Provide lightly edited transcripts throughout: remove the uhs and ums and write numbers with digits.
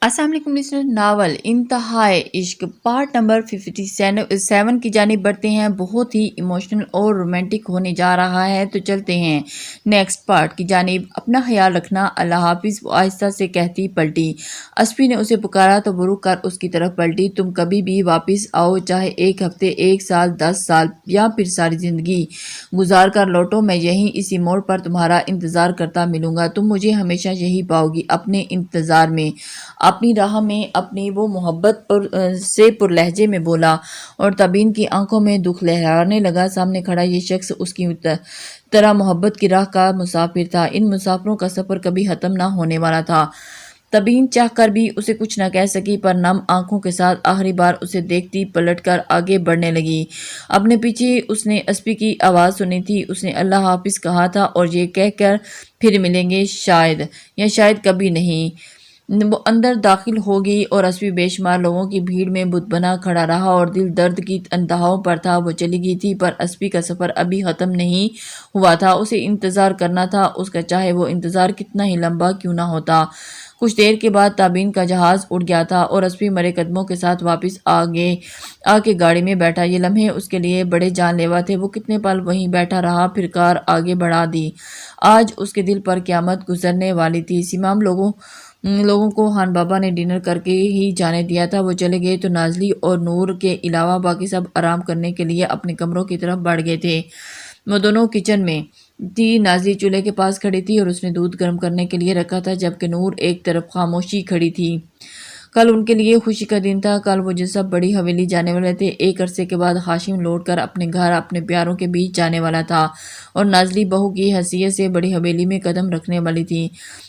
السلام علیکم listener, novel انتہائے عشق پارٹ نمبر 57 کی جانب بڑھتے ہیں۔ بہت ہی ایموشنل اور رومانٹک ہونے جا رہا ہے، تو چلتے ہیں نیکسٹ پارٹ کی جانب۔ اپنا خیال رکھنا، اللہ حافظ، وہ آہستہ سے کہتی پلٹی۔ اسپی نے اسے پکارا تو وہ رک کر اس کی طرف پلٹی۔ تم کبھی بھی واپس آؤ، چاہے ایک ہفتے، 1 سال، 10 سال یا پھر ساری زندگی گزار کر لوٹو، میں یہیں اسی موڑ پر تمہارا انتظار کرتا ملوں گا۔ تم مجھے ہمیشہ یہی پاؤ گی، اپنے انتظار میں، اپنی راہ میں۔ اپنی وہ محبت سے پر لہجے میں بولا، اور تبین کی آنکھوں میں دکھ لہرانے لگا۔ سامنے کھڑا یہ شخص اس کی طرح محبت کی راہ کا مسافر تھا۔ ان مسافروں کا سفر کبھی ختم نہ ہونے والا تھا۔ تبین چاہ کر بھی اسے کچھ نہ کہہ سکی، پر نم آنکھوں کے ساتھ آخری بار اسے دیکھتی پلٹ کر آگے بڑھنے لگی۔ اپنے پیچھے اس نے اسپی کی آواز سنی تھی۔ اس نے اللہ حافظ کہا تھا، اور یہ کہہ کر پھر ملیں گے، شاید یا شاید کبھی نہیں۔ وہ اندر داخل ہو گئی اور اسپی بے شمار لوگوں کی بھیڑ میں بت بنا کھڑا رہا اور دل درد کی انتہاؤں پر تھا۔ وہ چلی گئی تھی، پر اسپی کا سفر ابھی ختم نہیں ہوا تھا۔ اسے انتظار کرنا تھا اس کا، چاہے وہ انتظار کتنا ہی لمبا کیوں نہ ہوتا۔ کچھ دیر کے بعد تابین کا جہاز اڑ گیا تھا اور اسپی مرے قدموں کے ساتھ واپس آ کے گاڑی میں بیٹھا۔ یہ لمحے اس کے لیے بڑے جان لیوا تھے۔ وہ کتنے پل وہیں بیٹھا رہا، پھر کار آگے بڑھا دی۔ آج اس کے دل پر قیامت گزرنے والی تھی۔ سیمام لوگوں کو خان بابا نے ڈنر کر کے ہی جانے دیا تھا۔ وہ چلے گئے تو نازلی اور نور کے علاوہ باقی سب آرام کرنے کے لیے اپنے کمروں کی طرف بڑھ گئے تھے۔ وہ دونوں کچن میں تھی۔ نازلی چولہے کے پاس کھڑی تھی اور اس نے دودھ گرم کرنے کے لیے رکھا تھا، جبکہ نور ایک طرف خاموشی کھڑی تھی۔ کل ان کے لیے خوشی کا دن تھا۔ کل وہ سب بڑی حویلی جانے والے تھے۔ ایک عرصے کے بعد ہاشم لوٹ کر اپنے گھر اپنے پیاروں کے بیچ جانے والا تھا، اور نازلی بہو کی حیثیت سے بڑی حویلی میں قدم رکھنے والی تھی۔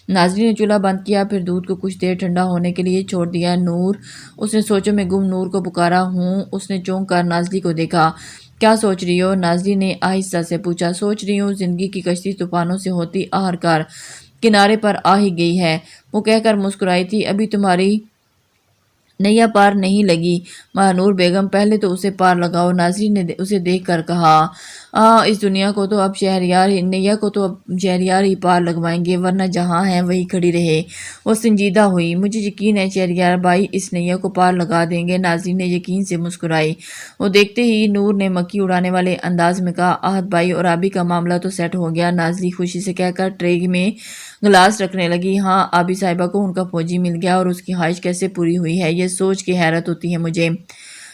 نازلی نے چولہا بند کیا، پھر دودھ کو کچھ دیر ٹھنڈا ہونے کے لیے چھوڑ دیا۔ نور، اس نے سوچوں میں گم نور کو پکارا۔ ہوں۔ اس نے چونک کر نازلی کو دیکھا۔ کیا سوچ رہی ہو؟ نازلی نے آہستہ سے پوچھا۔ سوچ رہی ہوں، زندگی کی کشتی طوفانوں سے ہوتی آخرکار کنارے پر آ ہی گئی ہے، وہ کہہ کر مسکرائی تھی۔ ابھی تمہاری نیا پار نہیں لگی مہنور بیگم، پہلے تو اسے پار لگاؤ۔ نازلی نے اسے دیکھ کر کہا۔ اس نیا کو تو اب شہریار ہی پار لگوائیں گے، ورنہ جہاں ہیں وہی کھڑی رہے۔ وہ سنجیدہ ہوئی۔ مجھے یقین ہے شہریار بھائی اس نیا کو پار لگا دیں گے۔ نازلی نے یقین سے مسکرائی۔ وہ دیکھتے ہی نور نے مکھی اڑانے والے انداز میں کہا، احد بھائی اور آبی کا معاملہ تو سیٹ ہو گیا؟ نازلی خوشی سے کہہ کر ٹرے میں گلاس رکھنے لگی۔ ہاں، آبی صاحبہ کو ان کا فوجی مل گیا، اور اس کی خواہش کیسے پوری ہوئی ہے، یہ سوچ کے حیرت ہوتی ہے مجھے۔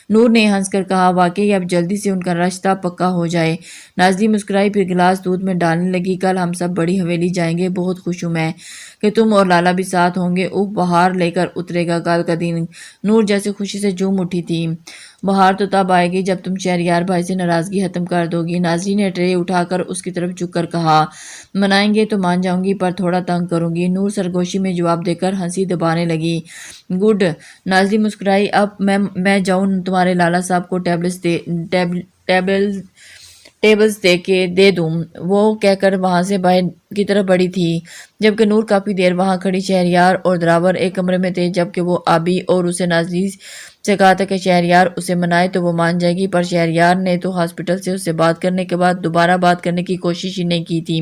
نور نے ہنس کر کہا، واقعی اب جلدی سے ان کا رشتہ پکا ہو جائے۔ نازلی مسکرائی، پھر گلاس دودھ میں ڈالنے لگی۔ کل ہم سب بڑی حویلی جائیں گے، بہت خوش ہوں میں کہ تم اور لالا بھی ساتھ ہوں گے۔ اوہ، بہار لے کر اترے گا کل کا دن۔ نور جیسے خوشی سے جھوم اٹھی تھی۔ بہار تو تب آئے گی جب تم شہریار بھائی سے ناراضگی ختم کر دو گی۔ نازلی نے ٹرے اٹھا کر اس کی طرف جھک کر کہا، منائیں گے تو مان جاؤں گی، پر تھوڑا تنگ کروں گی۔ نور سرگوشی میں جواب دے کر ہنسی دبانے لگی۔ گڈ۔ نازلی مسکرائی، اب میں جاؤں تمہارے لالا صاحب کو ٹیبلز دے دوں، وہ کہہ کر وہاں سے باہر کی طرف بڑھی تھی، جبکہ نور کافی دیر وہاں کھڑی۔ شہریار اور دراور ایک کمرے میں تھے، جبکہ وہ آبی اور اسے نازلی سے کہا تھا کہ شہریار اسے منائے تو وہ مان جائے گی، پر شہریار نے تو ہاسپٹل سے اس سے بات کرنے کے بعد دوبارہ بات کرنے کی کوشش ہی نہیں کی تھی۔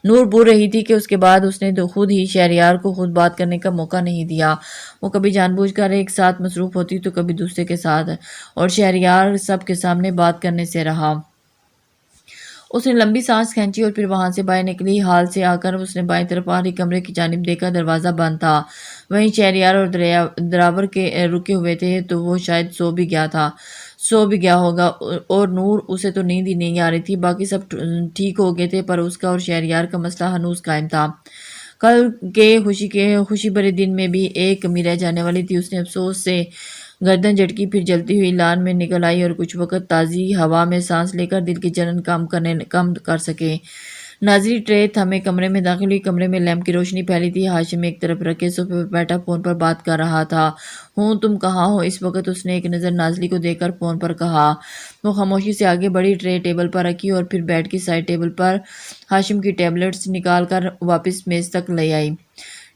نور بول رہی تھی کہ اس کے بعد اس نے خود ہی شہریار کو خود بات کرنے کا موقع نہیں دیا۔ وہ کبھی جان بوجھ کر ایک ساتھ مصروف ہوتی تو کبھی دوسرے کے ساتھ، اور شہریار سب کے سامنے بات کرنے سے رہا۔ اس نے لمبی سانس کھینچی اور پھر وہاں سے باہر نکلی۔ ہال سے آ کر اس نے بائیں طرف آخری کمرے کی جانب دیکھا، دروازہ بند تھا۔ وہیں شہریار اور دراور کے رکے ہوئے تھے، تو وہ شاید سو بھی گیا ہوگا، اور نور، اسے تو نیند ہی نہیں آ رہی تھی۔ باقی سب ٹھیک ہو گئے تھے، پر اس کا اور شہریار کا مسئلہ ہنوز قائم تھا۔ کل کے خوشی بھرے دن میں بھی ایک کمی رہ جانے والی تھی۔ اس نے افسوس سے گردن جھٹکی، پھر جلتی ہوئی لان میں نکل آئی اور کچھ وقت تازی ہوا میں سانس لے کر دل کی جلن کم کر سکے۔ نازلی ٹرے تھمے کمرے میں داخل ہوئی۔ کمرے میں لیمپ کی روشنی پھیلی تھی۔ ہاشم ایک طرف رکھے صوفے پر بیٹھا فون پر بات کر رہا تھا۔ ہوں، تم کہاں ہو اس وقت؟ اس نے ایک نظر نازلی کو دیکھ کر فون پر کہا۔ وہ خاموشی سے آگے بڑھی، ٹرے ٹیبل پر رکھی اور پھر بیڈ کی سائڈ ٹیبل پر ہاشم کی ٹیبلٹس نکال کر واپس میز تک لے آئی۔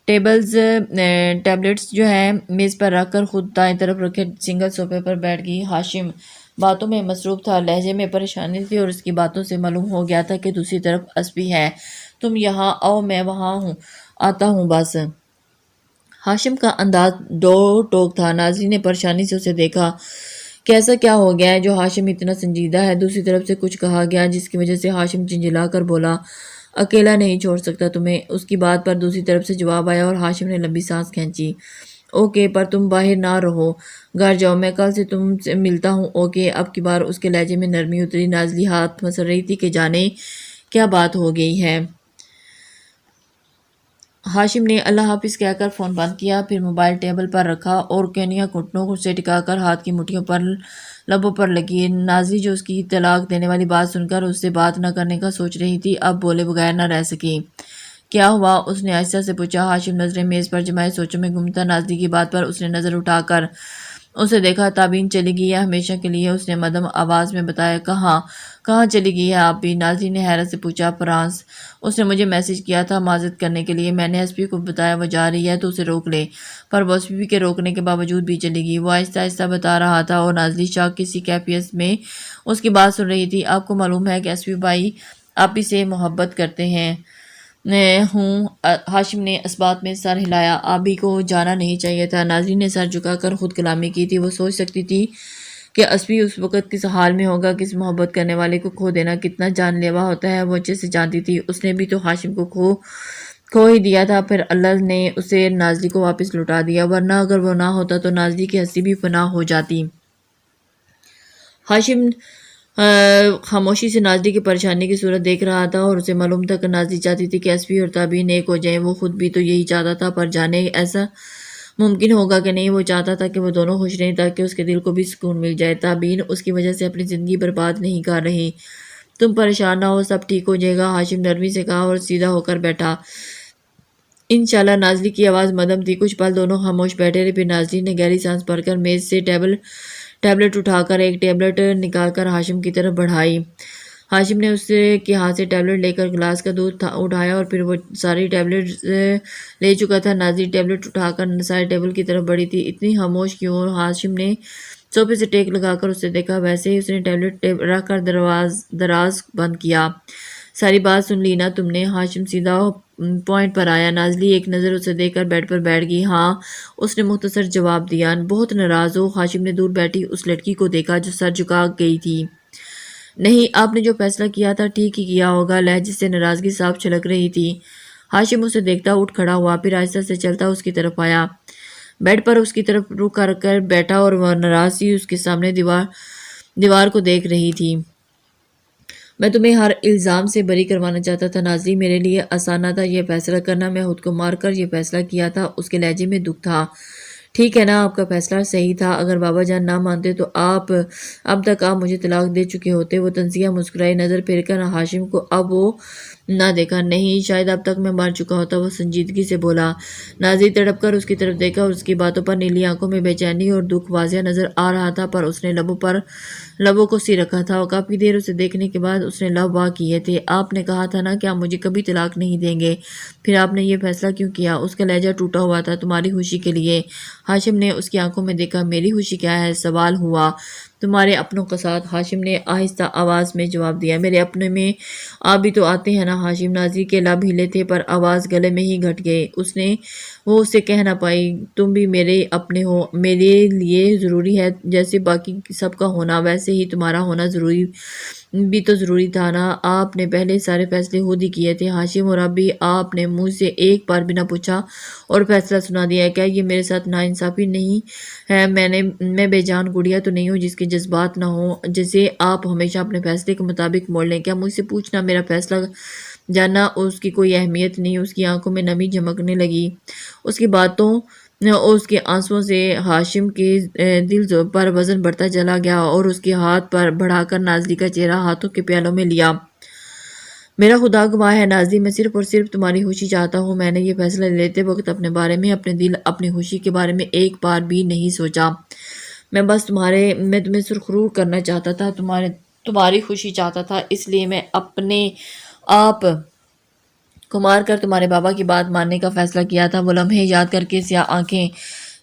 ٹیبلٹس جو ہے میز پر رکھ کر خود دائیں طرف رکھے سنگل صوفے پر بیٹھ گئی۔ ہاشم باتوں میں مصروف تھا، لہجے میں پریشانی تھی، اور اس کی باتوں سے معلوم ہو گیا تھا کہ دوسری طرف اسپی ہے۔ تم یہاں آؤ، میں وہاں آتا ہوں بس۔ ہاشم کا انداز ڈو ٹوک تھا۔ ناظرین نے پریشانی سے اسے دیکھا کہ ایسا کیا ہو گیا ہے جو ہاشم اتنا سنجیدہ ہے۔ دوسری طرف سے کچھ کہا گیا جس کی وجہ سے ہاشم جھنجھلا کر بولا، اکیلا نہیں چھوڑ سکتا تمہیں۔ اس کی بات پر دوسری طرف سے جواب آیا اور ہاشم نے لمبی سانس کھینچی۔ اوکے، پر تم باہر نہ رہو، گھر جاؤ، میں کل سے تم سے ملتا ہوں، اوکے۔ اب کی بار اس کے لہجے میں نرمی اتری۔ نازلی ہاتھ مسل رہی تھی کہ جانے کیا بات ہو گئی ہے۔ ہاشم نے اللہ حافظ کہہ کر فون بند کیا، پھر موبائل ٹیبل پر رکھا اور کینیاں گھٹنوں سے ٹکا کر ہاتھ کی مٹھیوں پر لبوں پر لگی۔ نازلی جو اس کی طلاق دینے والی بات سن کر اس سے بات نہ کرنے کا سوچ رہی تھی، اب بولے بغیر نہ رہ سکی۔ کیا ہوا؟ اس نے آہستہ سے پوچھا۔ ہاشم نظریں میز پر جمائے سوچوں میں گم تھا۔ نازلی کی بات پر اس نے نظر اٹھا کر اسے دیکھا۔ تابین چلی گئی ہے ہمیشہ کے لیے؟ اس نے مدھم آواز میں بتایا۔ کہاں چلی گئی ہے آپ بھی؟ نازلی نے حیرت سے پوچھا۔ فرانس۔ اس نے مجھے میسج کیا تھا معذرت کرنے کے لیے، میں نے ایس پی کو بتایا وہ جا رہی ہے تو اسے روک لے، پر وہ ایس پی کے روکنے کے باوجود بھی چلی گئی، وہ آہستہ آہستہ بتا رہا تھا، اور نازلی شاک کی سی کیفیت میں اس کی بات سن رہی تھی۔ آپ کو معلوم ہے کہ ایس پی بھائی آپ ہی سے محبت کرتے ہیں؟ ہوں۔ ہاشم نے اس بات میں سر ہلایا۔ آبی کو جانا نہیں چاہیے تھا۔ نازلی نے سر جھکا کر خود کلامی کی تھی۔ وہ سوچ سکتی تھی کہ اسپی اس وقت کس حال میں ہوگا، کس محبت کرنے والے کو کھو دینا کتنا جان لیوا ہوتا ہے، وہ اچھے سے جانتی تھی۔ اس نے بھی تو ہاشم کو کھو ہی دیا تھا، پھر اللہ نے اسے نازلی کو واپس لوٹا دیا، ورنہ اگر وہ نہ ہوتا تو نازلی کی ہستی بھی فنا ہو جاتی۔ ہاشم خاموشی سے نازلی کی پریشانی کی صورت دیکھ رہا تھا، اور اسے معلوم تھا کہ نازلی چاہتی تھی کہ ایسپی اور تابین ایک ہو جائیں۔ وہ خود بھی تو یہی چاہتا تھا، پر جانے ایسا ممکن ہوگا کہ نہیں۔ وہ چاہتا تھا کہ وہ دونوں خوش رہیں تاکہ اس کے دل کو بھی سکون مل جائے۔ تابین اس کی وجہ سے اپنی زندگی برباد نہیں کر رہی۔ تم پریشان نہ ہو، سب ٹھیک ہو جائے گا، ہاشم نرمی سے کہا اور سیدھا ہو کر بیٹھا۔ انشاءاللہ۔ نازلی کی آواز مدھم تھی۔ کچھ پل دونوں خاموش بیٹھے رہے، پھر نازلی نے گہری سانس بھر کر میز سے ٹیبلٹ اٹھا کر ایک ٹیبلٹ نکال کر ہاشم کی طرف بڑھائی۔ ہاشم نے اس کے ہاتھ سے ٹیبلٹ لے کر گلاس کا دودھ اٹھایا، اور پھر وہ ساری ٹیبلٹ لے چکا تھا۔ نازلی ٹیبلٹ اٹھا کر سارے ٹیبل کی طرف بڑھی تھی۔ اتنی خاموش کیوں؟ ہاشم نے صوفے سے ٹیک لگا کر اسے دیکھا، ویسے ہی اس نے ٹیبلٹ رکھ کر دراز بند کیا۔ ساری بات سن لی نا تم نے؟ ہاشم سیدھا پوائنٹ پر آیا۔ نازلی ایک نظر اسے دیکھ کر بیڈ پر بیٹھ گئی۔ ہاں، اس نے مختصر جواب دیا۔ بہت ناراض ہو؟ ہاشم نے دور بیٹھی اس لڑکی کو دیکھا جو سر جھکا گئی تھی۔ نہیں، آپ نے جو فیصلہ کیا تھا ٹھیک ہی کیا ہوگا۔ لہجے سے ناراضگی صاف چھلک رہی تھی۔ ہاشم اسے دیکھتا اٹھ کھڑا ہوا، پھر آہستہ سے چلتا اس کی طرف آیا، بیڈ پر اس کی طرف رخ کر کر بیٹھا، اور وہ ناراض سی اس کے سامنے دیوار کو دیکھ رہی تھی۔ میں تمہیں ہر الزام سے بری کروانا چاہتا تھا نازلی، میرے لیے آسان نہ تھا یہ فیصلہ کرنا، میں خود کو مار کر یہ فیصلہ کیا تھا۔ اس کے لہجے میں دکھ تھا۔ ٹھیک ہے نا، آپ کا فیصلہ صحیح تھا، اگر بابا جان نہ مانتے تو اب تک آپ مجھے طلاق دے چکے ہوتے۔ وہ تنزیہ مسکرائی، نظر پھیر کر ہاشم کو اب وہ نہ دیکھا۔ نہیں، شاید اب تک میں مر چکا ہوتا، وہ سنجیدگی سے بولا۔ نازلی تڑپ کر اس کی طرف دیکھا، اور اس کی باتوں پر نیلی آنکھوں میں بے چینی اور دکھ واضح نظر آ رہا تھا، پر اس نے لبوں کو سی رکھا تھا، اور کافی دیر اسے دیکھنے کے بعد اس نے لب وا کیے تھے۔ آپ نے کہا تھا نا کہ آپ مجھے کبھی طلاق نہیں دیں گے، پھر آپ نے یہ فیصلہ کیوں کیا؟ اس کا لہجہ ٹوٹا ہوا تھا۔ تمہاری خوشی کے لیے۔ ہاشم نے اس کی آنکھوں میں دیکھا۔ میری خوشی کیا ہے؟ سوال ہوا۔ تمہارے اپنوں کا ساتھ، ہاشم نے آہستہ آواز میں جواب دیا۔ میرے اپنے میں آپ بھی تو آتے ہیں نا ہاشم؟ نازلی کے لب ہلے تھے، پر آواز گلے میں ہی گھٹ گئی۔ وہ اسے کہہ نہ پائی۔ تم بھی میرے اپنے ہو، میرے لیے ضروری ہے، جیسے باقی سب کا ہونا ویسے ہی تمہارا ہونا بھی تو ضروری تھا نا۔ آپ نے پہلے سارے فیصلے خود ہی کیے تھے ہاشم، اور اب بھی آپ نے مجھ سے ایک بار بھی نہ پوچھا اور فیصلہ سنا دیا ہے۔ کیا یہ میرے ساتھ ناانصافی نہیں ہے؟ میں بے جان گڑیا تو نہیں ہوں جس کے جذبات نہ ہوں، جسے آپ ہمیشہ اپنے فیصلے کے مطابق موڑ لیں؟ کیا مجھ سے پوچھنا، میرا فیصلہ جاننا اس کی کوئی اہمیت نہیں؟ اس کی آنکھوں میں نمی جھمکنے لگی۔ اس کی باتوں اور اس کے آنسوؤں سے ہاشم کے دل پر وزن بڑھتا چلا گیا، اور اس کے ہاتھ پر بڑھا کر نازلی کا چہرہ ہاتھوں کے پیالوں میں لیا۔ میرا خدا گواہ ہے نازلی، میں صرف اور صرف تمہاری خوشی چاہتا ہوں۔ میں نے یہ فیصلہ لیتے وقت اپنے بارے میں، اپنے دل، اپنی خوشی کے بارے میں ایک بار بھی نہیں سوچا۔ میں بس تمہیں سرخرو کرنا چاہتا تھا، تمہاری خوشی چاہتا تھا، اس لیے میں اپنے آپ کو مار کر تمہارے بابا کی بات ماننے کا فیصلہ کیا تھا۔ وہ لمحے یاد کر کے سیاہ آنکھیں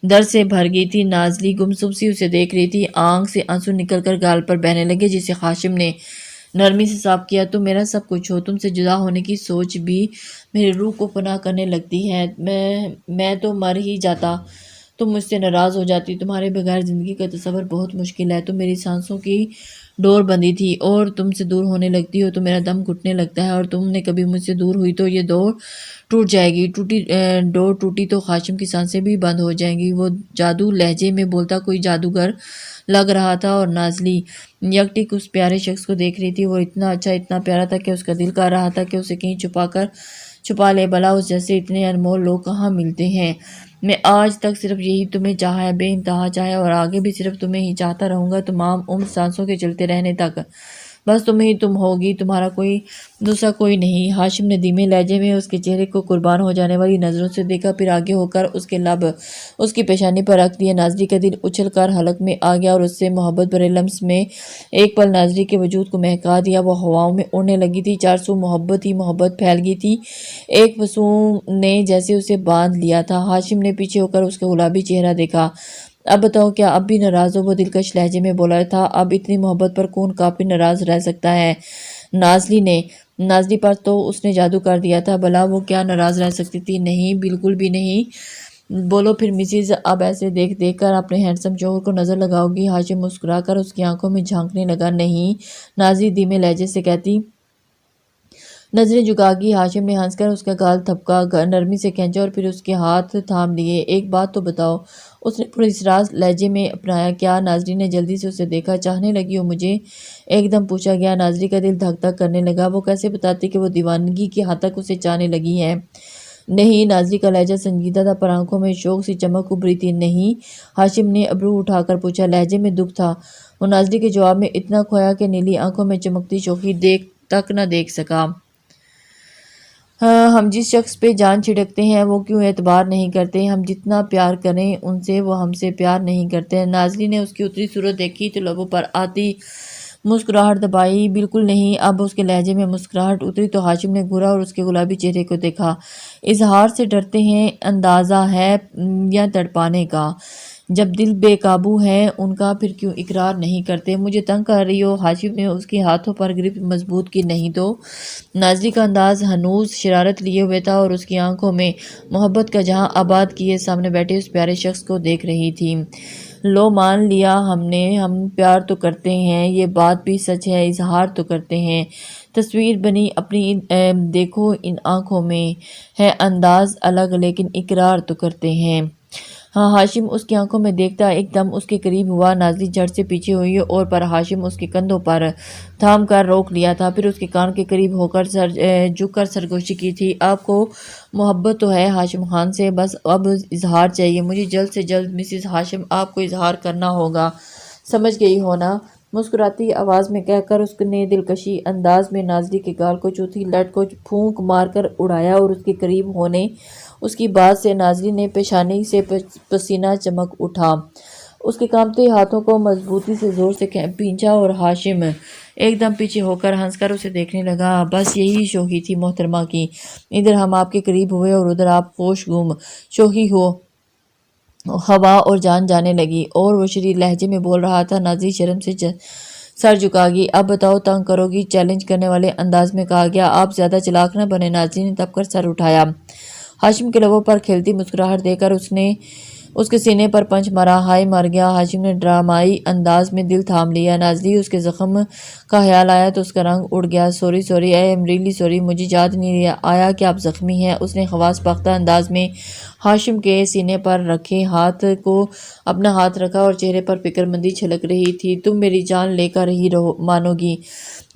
درد سے بھر گئی تھی۔ نازلی گمسم سی اسے دیکھ رہی تھی، آنکھ سے آنسو نکل کر گال پر بہنے لگے، جسے ہاشم نے نرمی سے صاف کیا، تم میرا سب کچھ ہو، تم سے جدا ہونے کی سوچ بھی میری روح کو پناہ کرنے لگتی ہے، میں تو مر ہی جاتا، تم مجھ سے ناراض ہو جاتی، تمہارے بغیر زندگی کا تصور بہت مشکل ہے، تم میری سانسوں کی ڈور بندی تھی اور تم سے دور ہونے لگتی ہو تو میرا دم گھٹنے لگتا ہے، اور تم نے کبھی مجھ سے دور ہوئی تو یہ ڈور ٹوٹ جائے گی، ڈور ٹوٹی تو ہاشم کی سانسیں بھی بند ہو جائیں گی۔ وہ جادو لہجے میں بولتا کوئی جادوگر لگ رہا تھا، اور نازلی یکٹک اس پیارے شخص کو دیکھ رہی تھی، وہ اتنا اچھا، اتنا پیارا تھا کہ اس کا دل کر رہا تھا کہ اسے کہیں چھپا لے، بھلا اس جیسے اتنے انمول لوگ کہاں ملتے ہیں۔ میں آج تک صرف یہی تمہیں چاہا ہے، بے انتہا چاہا، اور آگے بھی صرف تمہیں ہی چاہتا رہوں گا، تمام عمر سانسوں کے چلتے رہنے تک، بس تم ہی تم ہوگی، تمہارا کوئی دوسرا کوئی نہیں۔ ہاشم نے دھیمے لہجے میں اس کے چہرے کو قربان ہو جانے والی نظروں سے دیکھا، پھر آگے ہو کر اس کے لب اس کی پیشانی پر رکھ دیے۔ نازلی کا دل اچھل کر حلق میں آ گیا، اور اس سے محبت بھرے لمس میں ایک پل نازلی کے وجود کو مہکا دیا، وہ ہواؤں میں اڑنے لگی تھی، چار سو محبت ہی محبت پھیل گئی تھی، ایک فسون نے جیسے اسے باندھ لیا تھا۔ ہاشم نے پیچھے ہو کر اس کا گلابی چہرہ دیکھا۔ اب بتاؤ، کیا اب بھی ناراض ہو؟ وہ دلکش لہجے میں بولا تھا۔ اب اتنی محبت پر کون کافی ناراض رہ سکتا ہے؟ نازلی پر تو اس نے جادو کر دیا تھا، بھلا وہ کیا ناراض رہ سکتی تھی؟ نہیں، بالکل بھی نہیں۔ بولو پھر مسز، اب ایسے دیکھ کر اپنے ہینڈسم شوہر کو نظر لگاؤ گی؟ ہاشم مسکرا کر اس کی آنکھوں میں جھانکنے لگا۔ نہیں، نازلی دھیمے لہجے سے کہتی، نظریں جھکا گی۔ ہاشم نے ہنس کر اس کا گال تھپکا، نرمی سے کھینچا اور پھر اس کے ہاتھ تھام لیے۔ ایک بات تو بتاؤ، اس نے پراسرار لہجے میں اپنایا۔ کیا؟ نازلی نے جلدی سے اسے دیکھا۔ چاہنے لگی ہو مجھے؟ ایک دم پوچھا گیا۔ نازلی کا دل دھک دھک کرنے لگا، وہ کیسے بتاتی کہ وہ دیوانگی کی حد تک اسے چاہنے لگی ہے؟ نہیں، نازلی کا لہجہ سنجیدہ تھا پر آنکھوں میں شوق سی چمک ابھری تھی۔ نہیں، ہاشم نے ابرو اٹھا کر پوچھا، لہجے میں دکھ تھا۔ وہ نازلی کے جواب میں اتنا کھویا کہ نیلی آنکھوں میں چمکتی شوخی تک نہ دیکھ سکا۔ ہم جس شخص پہ جان چھڑکتے ہیں وہ کیوں اعتبار نہیں کرتے؟ ہم جتنا پیار کریں ان سے، وہ ہم سے پیار نہیں کرتے۔ نازلی نے اس کی اتری صورت دیکھی تو لبوں پر آتی مسکراہٹ دبائی۔ بالکل نہیں۔ اب اس کے لہجے میں مسکراہٹ اتری تو ہاشم نے گھورا اور اس کے گلابی چہرے کو دیکھا۔ اظہار سے ڈرتے ہیں، اندازہ ہے، یا تڑپانے کا؟ جب دل بے قابو ہے ان کا، پھر کیوں اقرار نہیں کرتے؟ مجھے تنگ کر رہی ہو؟ ہاشم نے اس کے ہاتھوں پر گرپ مضبوط کی۔ نہیں تو؟ نازلی کا انداز ہنوز شرارت لیے ہوئے تھا، اور اس کی آنکھوں میں محبت کا جہاں آباد کیے سامنے بیٹھے اس پیارے شخص کو دیکھ رہی تھی۔ لو، مان لیا ہم نے، ہم پیار تو کرتے ہیں، یہ بات بھی سچ ہے، اظہار تو کرتے ہیں۔ تصویر بنی اپنی دیکھو، ان آنکھوں میں ہے انداز الگ، لیکن اقرار تو کرتے ہیں۔ ہاں، ہاشم اس کی آنکھوں میں دیکھتا ایک دم اس کے قریب ہوا۔ نازلی جھٹ سے پیچھے ہوئی اور پر ہاشم اس کے کندھوں پر تھام کر روک لیا تھا، پھر اس کے کان کے قریب ہو کر جھک کر سرگوشی کی تھی۔ آپ کو محبت تو ہے ہاشم خان سے، بس اب اظہار چاہیے مجھے، جلد سے جلد۔ مسز ہاشم، آپ کو اظہار کرنا ہوگا، سمجھ گئی ہو نا؟ مسکراتی آواز میں کہہ کر اس نے دلکشی انداز میں نازلی کے گال کو چوتھی لٹ کو پھونک مار کر اڑایا، اور اس کے قریب ہونے اس کی بات سے نازلی نے پیشانی سے پسینہ چمک اٹھا۔ اس کے کانپتے ہاتھوں کو مضبوطی سے زور سے کھینچا، اور ہاشم ایک دم پیچھے ہو کر ہنس کر اسے دیکھنے لگا۔ بس یہی شوخی تھی محترمہ کی، ادھر ہم آپ کے قریب ہوئے اور ادھر آپ ہوش گم۔ شوخی ہو ہوا اور جان جانے لگی، اور وہ شریر لہجے میں بول رہا تھا۔ نازلی شرم سے سر جھکا گی۔ اب بتاؤ، تنگ کرو گی؟ چیلنج کرنے والے انداز میں کہا گیا۔ آپ زیادہ چلاک نہ بنیں۔ نازلی نے تپ کر سر اٹھایا۔ ہاشم کے لبوں پر کھلتی مسکراہٹ دیکھ کر اس نے اس کے سینے پر پنچ مارا۔ ہائے مر گیا! ہاشم نے ڈرامائی انداز میں دل تھام لیا۔ نازلی اس کے زخم کا خیال آیا تو اس کا رنگ اڑ گیا۔ Sorry I am really sorry, مجھے یاد نہیں آیا کہ آپ زخمی ہیں۔ اس نے خواص باختہ انداز میں ہاشم کے سینے پر رکھے ہاتھ کو اپنا ہاتھ رکھا، اور چہرے پر فکر مندی چھلک رہی تھی۔ تم میری جان لے کر ہی مانو گی،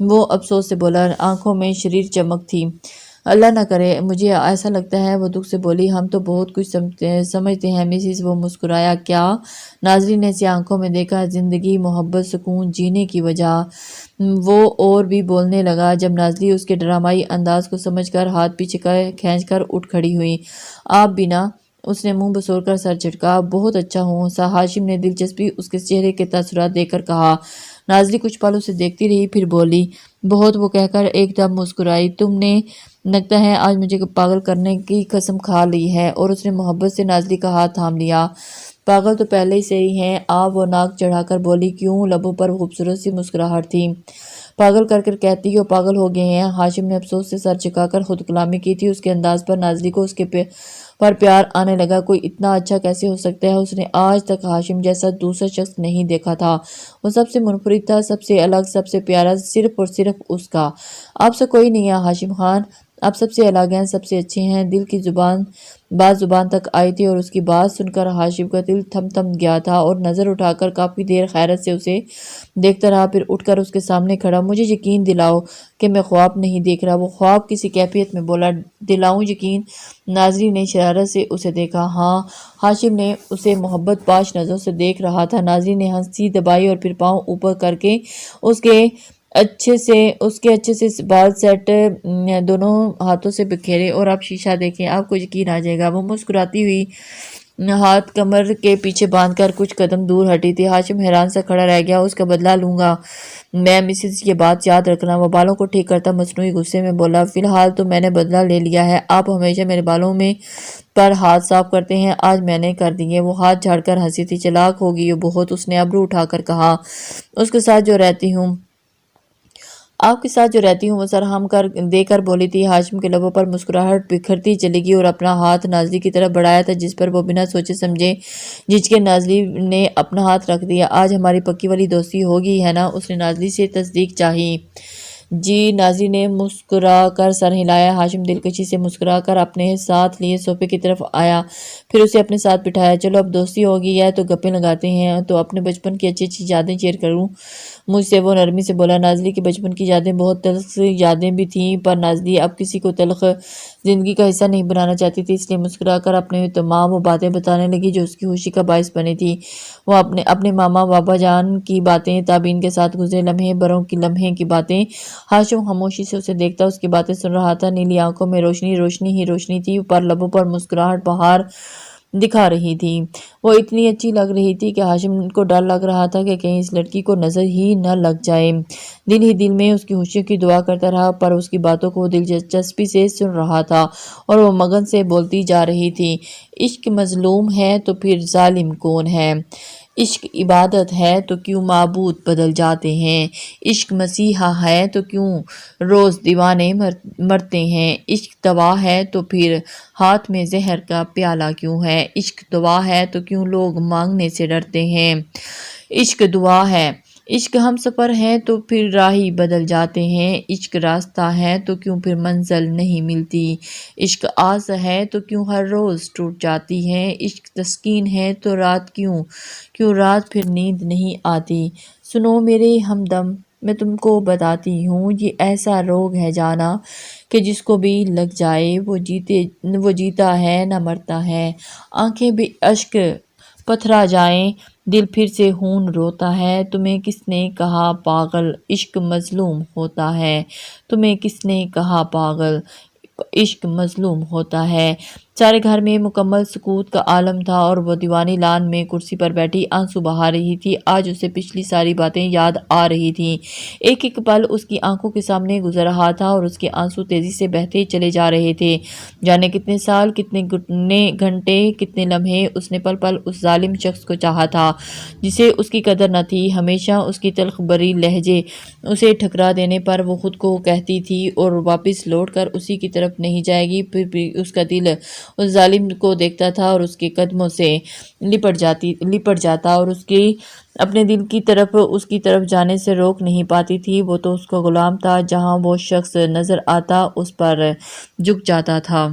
وہ افسوس سے بولا۔ آنکھوں میں شریر چمک تھی۔ اللہ نہ کرے، مجھے ایسا لگتا ہے، وہ دکھ سے بولی۔ ہم تو بہت کچھ سمجھتے ہیں مسز۔ وہ مسکرایا۔ کیا؟ نازلی نے اسے آنکھوں میں دیکھا۔ زندگی، محبت، سکون، جینے کی وجہ۔ وہ اور بھی بولنے لگا جب نازلی اس کے ڈرامائی انداز کو سمجھ کر ہاتھ پیچھے کھینچ کر اٹھ کھڑی ہوئی۔ آپ بھی نا؟ اس نے منہ بسور کر سر جھٹکا۔ بہت اچھا ہوں۔ ہاشم نے دلچسپی اس کے چہرے کے تاثرات دیکھ کر کہا۔ نازلی کچھ پل اسے دیکھتی رہی، پھر بولی، بہت، وہ کہہ کر ایک دم مسکرائی۔ تم نے لگتا ہے آج مجھے پاگل کرنے کی قسم کھا لی ہے، اور اس نے محبت سے نازلی کا ہاتھ تھام لیا۔ پاگل تو پہلے سے ہی ہیں آپ، وہ ناک چڑھا کر بولی۔ کیوں؟ لبوں پر خوبصورت سی مسکراہٹ تھی۔ پاگل کر کر کہتی ہو پاگل ہو گئے ہیں۔ ہاشم نے افسوس سے سر جھکا کر خود کلامی کی تھی۔ اس کے انداز پر نازلی کو اس کے پر پیار آنے لگا۔ کوئی اتنا اچھا کیسے ہو سکتا ہے؟ اس نے آج تک ہاشم جیسا دوسرا شخص نہیں دیکھا تھا۔ وہ سب سے منفرد تھا، سب سے الگ، سب سے پیارا، صرف اور صرف اس کا۔ آپ سے کوئی نہیں ہے ہاشم خان، آپ سب سے الگ ہیں، سب سے اچھے ہیں۔ دل کی بات زبان تک آئی تھی اور اس کی بات سن کر ہاشم کا دل تھم گیا تھا اور نظر اٹھا کر کافی دیر حیرت سے اسے دیکھتا رہا، پھر اٹھ کر اس کے سامنے کھڑا۔ مجھے یقین دلاؤ کہ میں خواب نہیں دیکھ رہا۔ وہ خواب کسی کیفیت میں بولا۔ دلاؤں یقین؟ ناظری نے شرارت سے اسے دیکھا۔ ہاں۔ ہاشم نے اسے محبت پاش نظروں سے دیکھ رہا تھا۔ ناظری نے ہنسی دبائی اور پھر پاؤں اوپر کر کے اس کے اچھے سے بال سیٹ دونوں ہاتھوں سے بکھیرے۔ اور آپ شیشہ دیکھیں، آپ کو یقین آ جائے گا۔ وہ مسکراتی ہوئی ہاتھ کمر کے پیچھے باندھ کر کچھ قدم دور ہٹی تھی۔ ہاشم حیران سا کھڑا رہ گیا۔ اس کا بدلہ لوں گا میں مسز، یہ بات یاد رکھنا۔ وہ بالوں کو ٹھیک کرتا مصنوعی غصے میں بولا۔ فی الحال تو میں نے بدلہ لے لیا ہے۔ آپ ہمیشہ میرے بالوں پر ہاتھ صاف کرتے ہیں، آج میں نے کر دیے۔ وہ ہاتھ جھاڑ کر ہنسی تھی۔ چالاک ہو گئی ہو بہت، اس نے ابرو اٹھا کر کہا۔ اس کے ساتھ جو رہتی ہوں، آپ کے ساتھ جو رہتی ہوں، وہ سر ہم دے کر بولی تھی۔ ہاشم کے لبوں پر مسکراہٹ بکھرتی چلی گئی اور اپنا ہاتھ نازلی کی طرف بڑھایا تھا جس پر وہ بنا سوچے سمجھے جھجکے نازلی نے اپنا ہاتھ رکھ دیا۔ آج ہماری پکی والی دوستی ہوگی ہے نا؟ اس نے نازلی سے تصدیق چاہی۔ جی، نازلی نے مسکرا کر سر ہلایا۔ ہاشم دلکشی سے مسکرا کر اپنے ساتھ لیے صوفے کی طرف آیا، پھر اسے اپنے ساتھ بٹھایا۔ چلو اب دوستی ہوگی ہے تو گپیں لگاتے ہیں، تو اپنے بچپن کی اچھی یادیں شیئر کروں مجھ سے، وہ نرمی سے بولا۔ نازلی کی بچپن کی یادیں بہت تلخ یادیں بھی تھیں، پر نازلی اب کسی کو تلخ زندگی کا حصہ نہیں بنانا چاہتی تھی، اس لیے مسکرا کر اپنے تمام وہ باتیں بتانے لگی جو اس کی خوشی کا باعث بنی تھی۔ وہ اپنے ماما بابا جان کی باتیں، تابعین کے ساتھ گزرے لمحے، بروں کی لمحے کی باتیں۔ ہاشم خاموشی سے اسے دیکھتا، اس کی باتیں سن رہا تھا۔ نیلی آنکھوں میں روشنی ہی روشنی تھی، پر لبوں پر مسکراہٹ بہار دکھا رہی تھی۔ وہ اتنی اچھی لگ رہی تھی کہ ہاشم کو ڈر لگ رہا تھا کہ کہیں اس لڑکی کو نظر ہی نہ لگ جائے۔ دل ہی دل میں اس کی خوشیوں کی دعا کرتا رہا، پر اس کی باتوں کو وہ دلچسپی سے سن رہا تھا اور وہ مگن سے بولتی جا رہی تھی۔ عشق مظلوم ہے تو پھر ظالم کون ہے؟ عشق عبادت ہے تو کیوں معبود بدل جاتے ہیں؟ عشق مسیحا ہے تو کیوں روز دیوانے مرتے ہیں؟ عشق دوا ہے تو پھر ہاتھ میں زہر کا پیالہ کیوں ہے؟ عشق دعا ہے تو کیوں لوگ مانگنے سے ڈرتے ہیں؟ عشق دعا ہے، عشق ہم سفر ہے تو پھر راہی بدل جاتے ہیں۔ عشق راستہ ہے تو کیوں پھر منزل نہیں ملتی؟ عشق آس ہے تو کیوں ہر روز ٹوٹ جاتی ہے؟ عشق تسکین ہے تو رات کیوں رات پھر نیند نہیں آتی؟ سنو میرے ہمدم، میں تم کو بتاتی ہوں، یہ ایسا روگ ہے جانا کہ جس کو بھی لگ جائے وہ جیتا ہے نہ مرتا ہے۔ آنکھیں بھی اشک پتھرا جائیں، دل پھر سے خون روتا ہے۔ تمہیں کس نے کہا پاگل عشق مظلوم ہوتا ہے؟ تمہیں کس نے کہا پاگل عشق مظلوم ہوتا ہے؟ سارے گھر میں مکمل سکوت کا عالم تھا اور وہ دیوانی لان میں کرسی پر بیٹھی آنسو بہا رہی تھی۔ آج اسے پچھلی ساری باتیں یاد آ رہی تھیں۔ ایک ایک پل اس کی آنکھوں کے سامنے گزر رہا تھا اور اس کے آنسو تیزی سے بہتے چلے جا رہے تھے۔ جانے کتنے سال، کتنے گھنٹے، کتنے لمحے اس نے پل پل اس ظالم شخص کو چاہا تھا جسے اس کی قدر نہ تھی۔ ہمیشہ اس کی تلخ بری لہجے اسے ٹھکرا دینے پر وہ خود کو کہتی تھی اور واپس لوٹ کر اسی کی طرف نہیں جائے گی، پھر بھی اس کا دل اس ظالم کو دیکھتا تھا اور اس کے قدموں سے لپٹ جاتا اور اس کی اپنے دل کی طرف اس کی طرف جانے سے روک نہیں پاتی تھی۔ وہ تو اس کا غلام تھا، جہاں وہ شخص نظر آتا اس پر جھک جاتا تھا۔